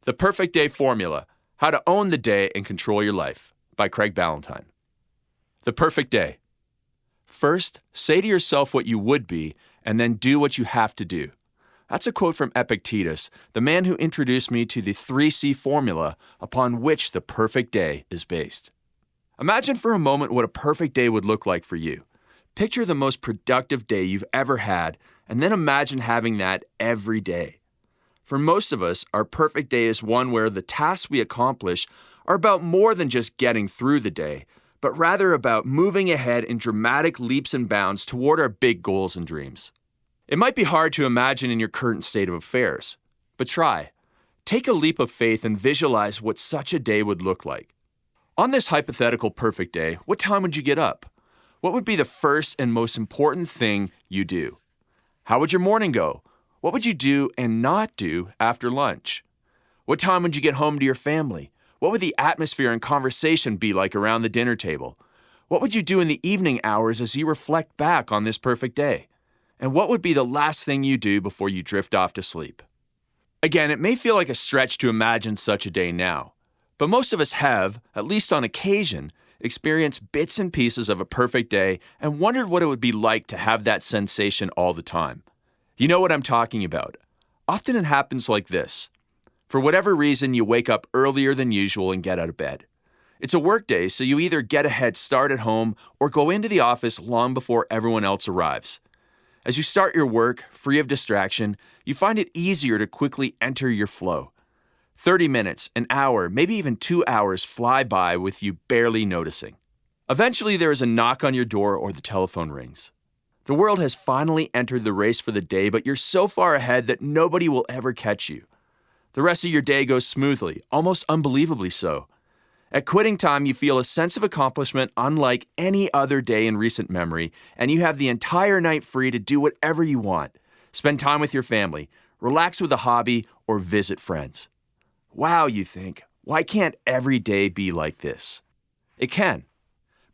The Perfect Day Formula, How to Own the Day and Control Your Life, by Craig Ballantyne. The perfect day. First, say to yourself what you would be, and then do what you have to do. That's a quote from Epictetus, the man who introduced me to the 3C formula upon which the perfect day is based. Imagine for a moment what a perfect day would look like for you. Picture the most productive day you've ever had, and then imagine having that every day. For most of us, our perfect day is one where the tasks we accomplish are about more than just getting through the day, but rather about moving ahead in dramatic leaps and bounds toward our big goals and dreams. It might be hard to imagine in your current state of affairs, but try. Take a leap of faith and visualize what such a day would look like. On this hypothetical perfect day, what time would you get up? What would be the first and most important thing you do? How would your morning go? What would you do and not do after lunch? What time would you get home to your family? What would the atmosphere and conversation be like around the dinner table? What would you do in the evening hours as you reflect back on this perfect day? And what would be the last thing you do before you drift off to sleep? Again, it may feel like a stretch to imagine such a day now, but most of us have, at least on occasion, experienced bits and pieces of a perfect day and wondered what it would be like to have that sensation all the time. You know what I'm talking about. Often it happens like this. For whatever reason, you wake up earlier than usual and get out of bed. It's a work day, so you either get a head start at home or go into the office long before everyone else arrives. As you start your work, free of distraction, you find it easier to quickly enter your flow. 30 minutes, an hour, maybe even 2 hours fly by with you barely noticing. Eventually, there is a knock on your door or the telephone rings. The world has finally entered the race for the day, but you're so far ahead that nobody will ever catch you. The rest of your day goes smoothly, almost unbelievably so. At quitting time, you feel a sense of accomplishment unlike any other day in recent memory, and you have the entire night free to do whatever you want. Spend time with your family, relax with a hobby, or visit friends. Wow, you think, why can't every day be like this? It can.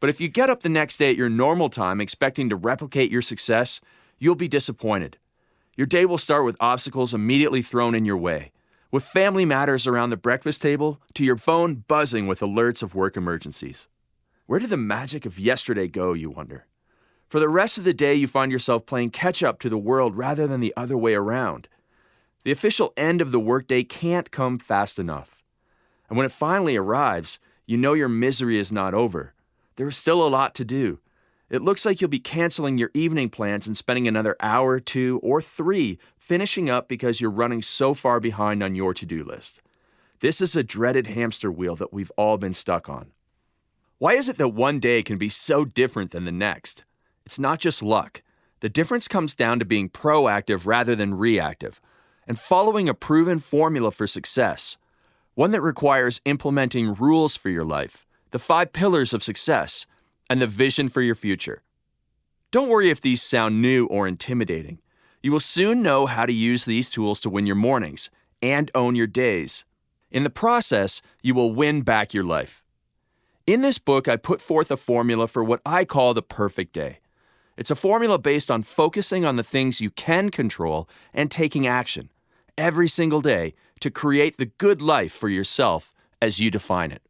But if you get up the next day at your normal time expecting to replicate your success, you'll be disappointed. Your day will start with obstacles immediately thrown in your way, with family matters around the breakfast table to your phone buzzing with alerts of work emergencies. Where did the magic of yesterday go, you wonder? For the rest of the day, you find yourself playing catch-up to the world rather than the other way around. The official end of the workday can't come fast enough. And when it finally arrives, you know your misery is not over. There is still a lot to do. It looks like you'll be canceling your evening plans and spending another hour, 2, or 3 finishing up because you're running so far behind on your to-do list. This is a dreaded hamster wheel that we've all been stuck on. Why is it that one day can be so different than the next? It's not just luck. The difference comes down to being proactive rather than reactive, and following a proven formula for success, one that requires implementing rules for your life, the 5 pillars of success, and the vision for your future. Don't worry if these sound new or intimidating. You will soon know how to use these tools to win your mornings and own your days. In the process, you will win back your life. In this book, I put forth a formula for what I call the perfect day. It's a formula based on focusing on the things you can control and taking action every single day to create the good life for yourself as you define it.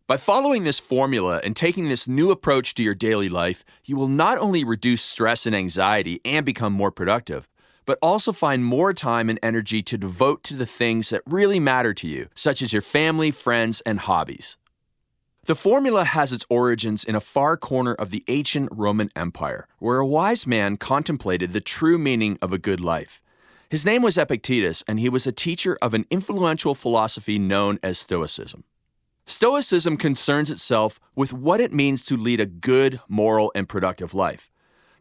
By following this formula and taking this new approach to your daily life, you will not only reduce stress and anxiety and become more productive, but also find more time and energy to devote to the things that really matter to you, such as your family, friends, and hobbies. The formula has its origins in a far corner of the ancient Roman Empire, where a wise man contemplated the true meaning of a good life. His name was Epictetus, and he was a teacher of an influential philosophy known as Stoicism. Stoicism concerns itself with what it means to lead a good, moral, and productive life.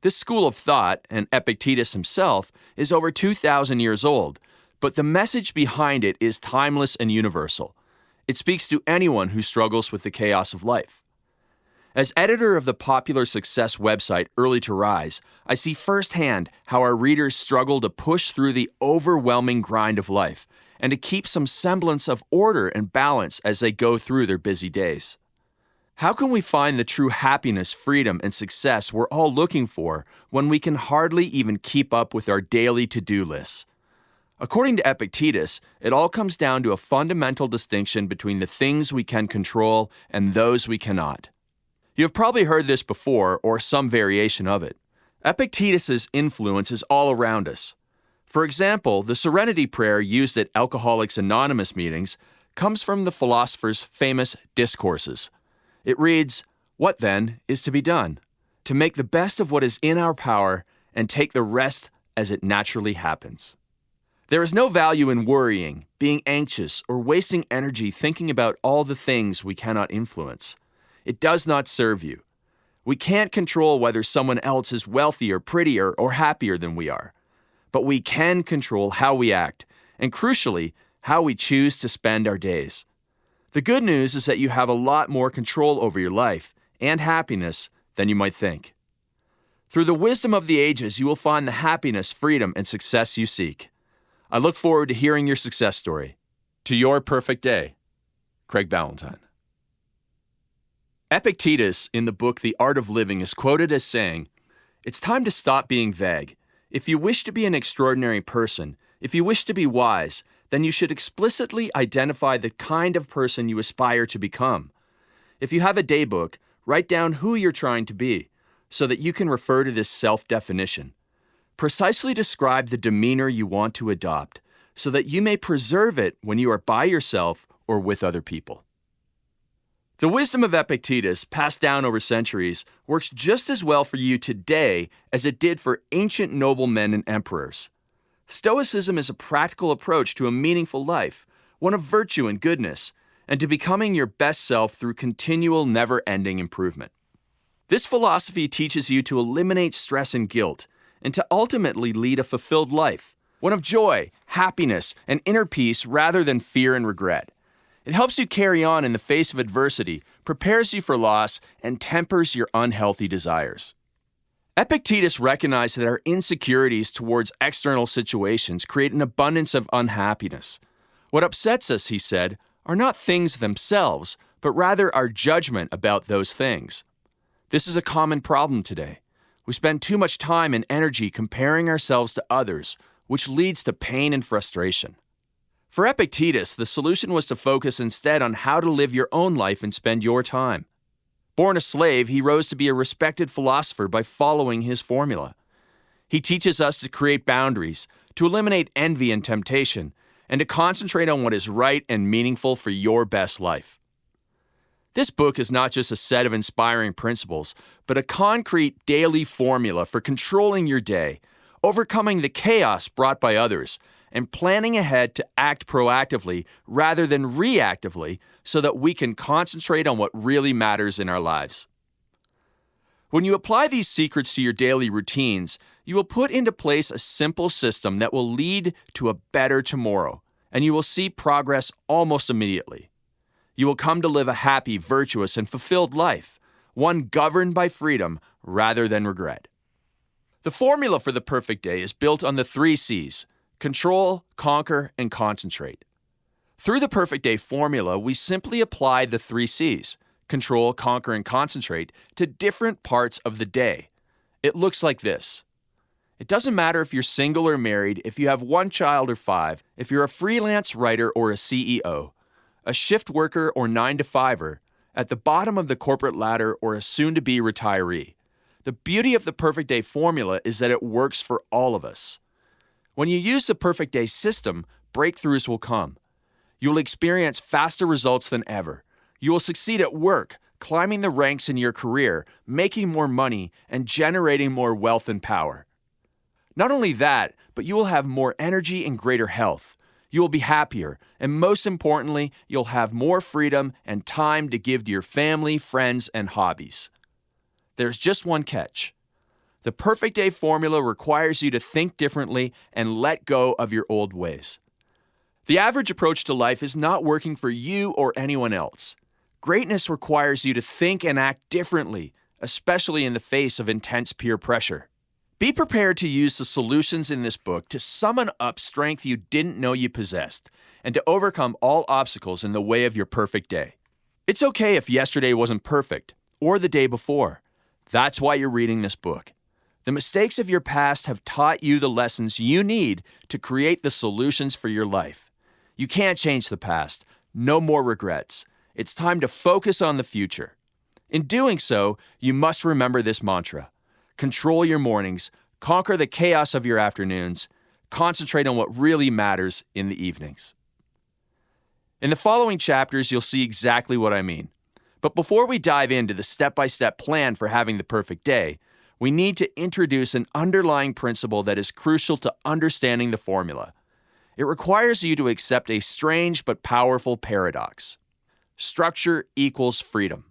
This school of thought, and Epictetus himself, is over 2,000 years old, but the message behind it is timeless and universal. It speaks to anyone who struggles with the chaos of life. As editor of the popular success website Early to Rise, I see firsthand how our readers struggle to push through the overwhelming grind of life and to keep some semblance of order and balance as they go through their busy days. How can we find the true happiness, freedom, and success we're all looking for when we can hardly even keep up with our daily to-do lists? According to Epictetus, it all comes down to a fundamental distinction between the things we can control and those we cannot. You have probably heard this before or some variation of it. Epictetus's influence is all around us. For example, the Serenity Prayer used at Alcoholics Anonymous meetings comes from the philosopher's famous Discourses. It reads, "What then is to be done? To make the best of what is in our power and take the rest as it naturally happens." There is no value in worrying, being anxious, or wasting energy thinking about all the things we cannot influence. It does not serve you. We can't control whether someone else is wealthier, prettier, or happier than we are. But we can control how we act, and crucially, how we choose to spend our days. The good news is that you have a lot more control over your life and happiness than you might think. Through the wisdom of the ages, you will find the happiness, freedom, and success you seek. I look forward to hearing your success story. To your perfect day, Craig Ballantyne. Epictetus, in the book The Art of Living, is quoted as saying, "It's time to stop being vague. If you wish to be an extraordinary person, if you wish to be wise, then you should explicitly identify the kind of person you aspire to become. If you have a daybook, write down who you're trying to be, so that you can refer to this self-definition. Precisely describe the demeanor you want to adopt, so that you may preserve it when you are by yourself or with other people." The wisdom of Epictetus, passed down over centuries, works just as well for you today as it did for ancient noblemen and emperors. Stoicism is a practical approach to a meaningful life, one of virtue and goodness, and to becoming your best self through continual, never-ending improvement. This philosophy teaches you to eliminate stress and guilt, and to ultimately lead a fulfilled life, one of joy, happiness, and inner peace rather than fear and regret. It helps you carry on in the face of adversity, prepares you for loss, and tempers your unhealthy desires. Epictetus recognized that our insecurities towards external situations create an abundance of unhappiness. What upsets us, he said, are not things themselves, but rather our judgment about those things. This is a common problem today. We spend too much time and energy comparing ourselves to others, which leads to pain and frustration. For Epictetus, the solution was to focus instead on how to live your own life and spend your time. Born a slave, he rose to be a respected philosopher by following his formula. He teaches us to create boundaries, to eliminate envy and temptation, and to concentrate on what is right and meaningful for your best life. This book is not just a set of inspiring principles, but a concrete daily formula for controlling your day, overcoming the chaos brought by others, and planning ahead to act proactively rather than reactively so that we can concentrate on what really matters in our lives. When you apply these secrets to your daily routines, you will put into place a simple system that will lead to a better tomorrow, and you will see progress almost immediately. You will come to live a happy, virtuous, and fulfilled life, one governed by freedom rather than regret. The formula for the perfect day is built on the 3 C's: control, conquer, and concentrate. Through the perfect day formula, we simply apply the 3 C's, control, conquer, and concentrate, to different parts of the day. It looks like this. It doesn't matter if you're single or married, if you have 1 child or 5, if you're a freelance writer or a CEO, a shift worker or 9-to-5er, at the bottom of the corporate ladder or a soon-to-be retiree. The beauty of the perfect day formula is that it works for all of us. When you use the perfect day system, breakthroughs will come. You will experience faster results than ever. You will succeed at work, climbing the ranks in your career, making more money, and generating more wealth and power. Not only that, but you will have more energy and greater health. You will be happier, and most importantly, you'll have more freedom and time to give to your family, friends, and hobbies. There's just one catch. The perfect day formula requires you to think differently and let go of your old ways. The average approach to life is not working for you or anyone else. Greatness requires you to think and act differently, especially in the face of intense peer pressure. Be prepared to use the solutions in this book to summon up strength you didn't know you possessed and to overcome all obstacles in the way of your perfect day. It's okay if yesterday wasn't perfect or the day before. That's why you're reading this book. The mistakes of your past have taught you the lessons you need to create the solutions for your life. You can't change the past. No more regrets. It's time to focus on the future. In doing so, you must remember this mantra. Control your mornings, conquer the chaos of your afternoons, concentrate on what really matters in the evenings. In the following chapters, you'll see exactly what I mean. But before we dive into the step-by-step plan for having the perfect day, we need to introduce an underlying principle that is crucial to understanding the formula. It requires you to accept a strange but powerful paradox. Structure equals freedom.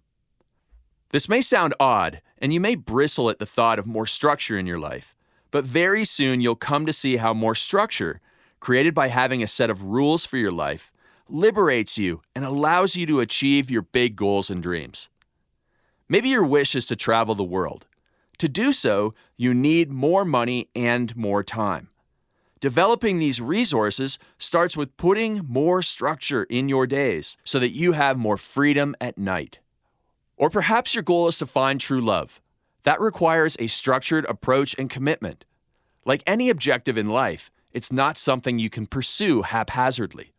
This may sound odd, and you may bristle at the thought of more structure in your life, but very soon you'll come to see how more structure, created by having a set of rules for your life, liberates you and allows you to achieve your big goals and dreams. Maybe your wish is to travel the world. To do so, you need more money and more time. Developing these resources starts with putting more structure in your days so that you have more freedom at night. Or perhaps your goal is to find true love. That requires a structured approach and commitment. Like any objective in life, it's not something you can pursue haphazardly.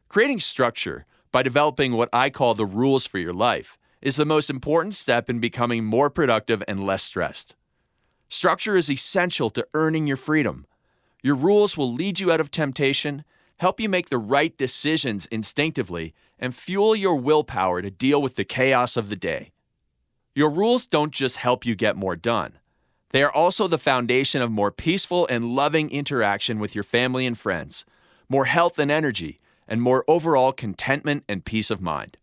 Creating structure by developing what I call the rules for your life is the most important step in becoming more productive and less stressed. Structure is essential to earning your freedom. Your rules will lead you out of temptation, help you make the right decisions instinctively, and fuel your willpower to deal with the chaos of the day. Your rules don't just help you get more done. They are also the foundation of more peaceful and loving interaction with your family and friends, more health and energy, and more overall contentment and peace of mind.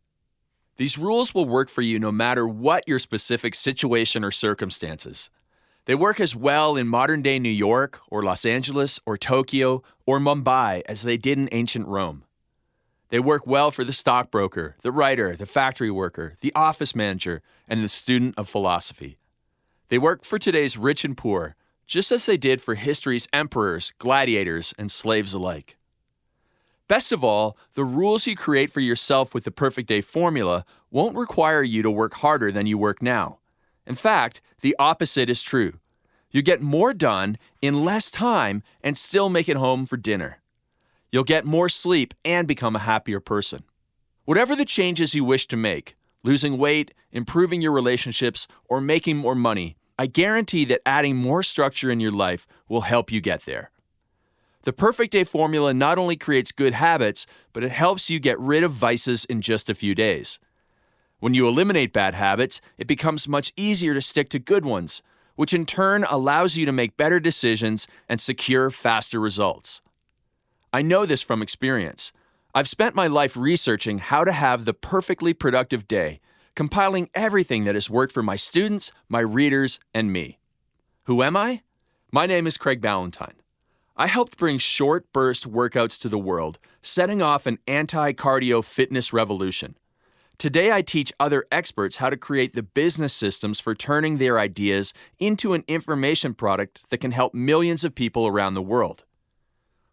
These rules will work for you no matter what your specific situation or circumstances. They work as well in modern-day New York or Los Angeles or Tokyo or Mumbai as they did in ancient Rome. They work well for the stockbroker, the writer, the factory worker, the office manager, and the student of philosophy. They work for today's rich and poor, just as they did for history's emperors, gladiators, and slaves alike. Best of all, the rules you create for yourself with the Perfect Day formula won't require you to work harder than you work now. In fact, the opposite is true. You get more done in less time and still make it home for dinner. You'll get more sleep and become a happier person. Whatever the changes you wish to make, losing weight, improving your relationships, or making more money, I guarantee that adding more structure in your life will help you get there. The Perfect Day formula not only creates good habits, but it helps you get rid of vices in just a few days. When you eliminate bad habits, it becomes much easier to stick to good ones, which in turn allows you to make better decisions and secure faster results. I know this from experience. I've spent my life researching how to have the perfectly productive day, compiling everything that has worked for my students, my readers, and me. Who am I? My name is Craig Ballantyne. I helped bring short burst workouts to the world, setting off an anti-cardio fitness revolution. Today, I teach other experts how to create the business systems for turning their ideas into an information product that can help millions of people around the world.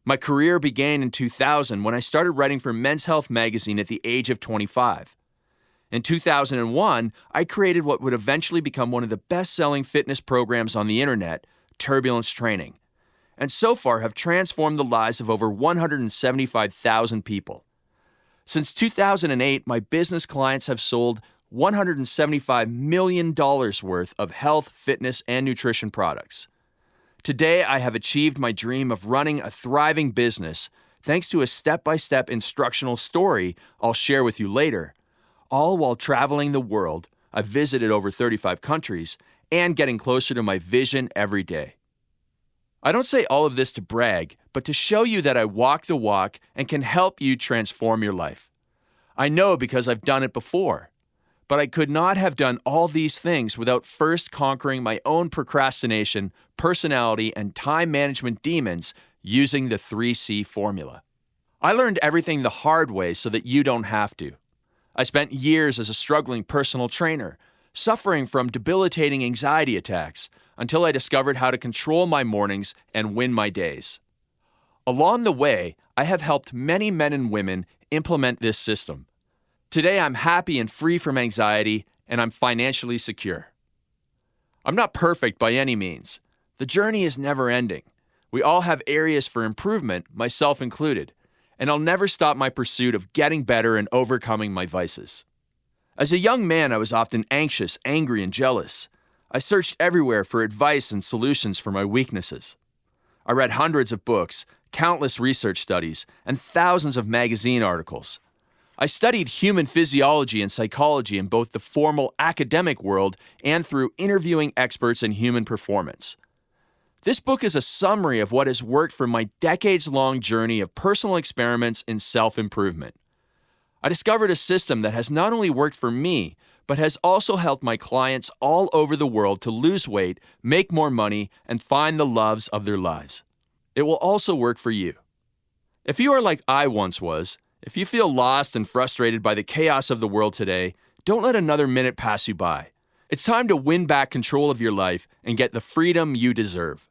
My career began in 2000 when I started writing for Men's Health magazine at the age of 25. In 2001, I created what would eventually become one of the best-selling fitness programs on the internet, Turbulence Training, and so far have transformed the lives of over 175,000 people. Since 2008, my business clients have sold $175 million worth of health, fitness, and nutrition products. Today, I have achieved my dream of running a thriving business thanks to a step-by-step instructional story I'll share with you later, all while traveling the world. I've visited over 35 countries and getting closer to my vision every day. I don't say all of this to brag, but to show you that I walk the walk and can help you transform your life. I know because I've done it before, but I could not have done all these things without first conquering my own procrastination, personality, and time management demons using the 3C formula. I learned everything the hard way so that you don't have to. I spent years as a struggling personal trainer, suffering from debilitating anxiety attacks, until I discovered how to control my mornings and win my days. Along the way, I have helped many men and women implement this system. Today, I'm happy and free from anxiety, and I'm financially secure. I'm not perfect by any means. The journey is never ending. We all have areas for improvement, myself included, and I'll never stop my pursuit of getting better and overcoming my vices. As a young man, I was often anxious, angry, and jealous. I searched everywhere for advice and solutions for my weaknesses. I read hundreds of books, countless research studies, and thousands of magazine articles. I studied human physiology and psychology in both the formal academic world and through interviewing experts in human performance. This book is a summary of what has worked for my decades-long journey of personal experiments in self-improvement. I discovered a system that has not only worked for me, but has also helped my clients all over the world to lose weight, make more money, and find the loves of their lives. It will also work for you. If you are like I once was, if you feel lost and frustrated by the chaos of the world today, don't let another minute pass you by. It's time to win back control of your life and get the freedom you deserve.